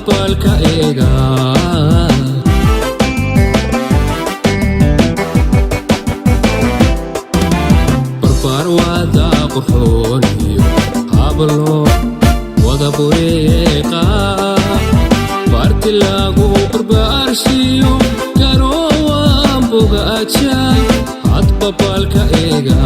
balka eega barbaar wada qurxooniyo hablo wada bureeqa barti lagu qurbaarsiyo garowaan bogaaja hadba balka eega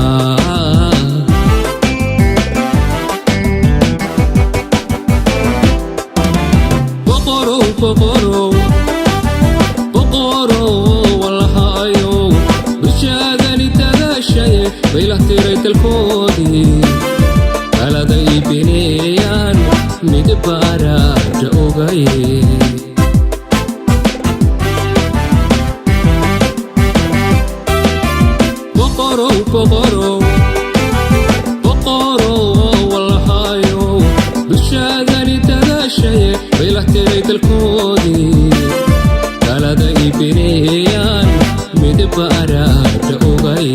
والهايو بشادني تغشي بيله تيريت الكودي على ذي بنيان مدبارا جوغاي بقرو والهايو بشادني تغشي بيله تيريت الكودي على ذي بنيان مدبارا جوغاي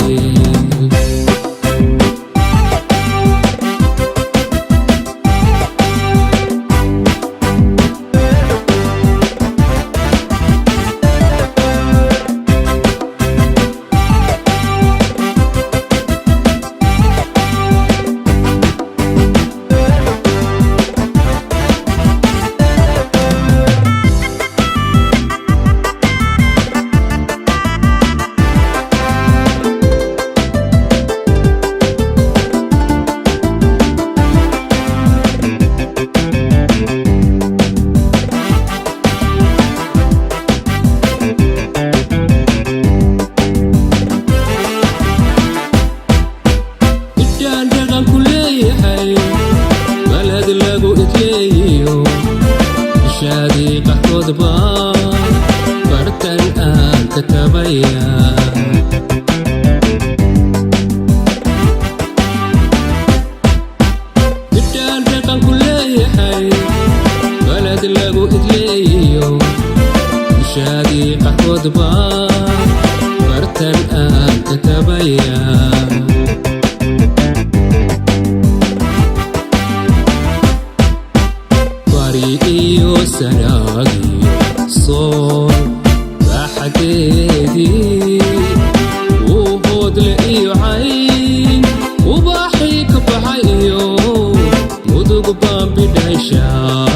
بلد لاقو اتليو شادي قحكود بار برتن آن كتبايا بدان رقم كل حي بلد لاقو اتليو شادي قحكود بار برتن آن كتبايا iyo sanaagi soo baxadeedii uu hoodle iyo cayn ubaxii ka baxay iyo mudug baan bidhayshaa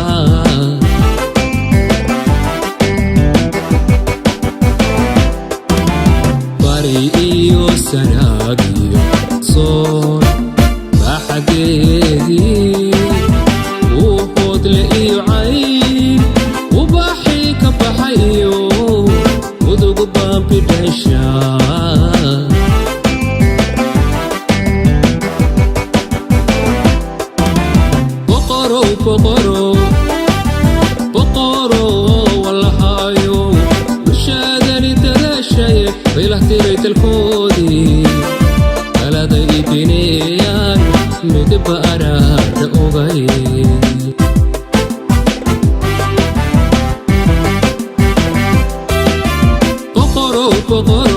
bari iyo sanaagi soo baxadeedii iyo cayn ubaxii ka baxay iyo mudug baan bidhayshaa boqoro walhaayo bulshadani dadaashay baylah tirayt alkoodii alada ibinayaan midbaara ogay poco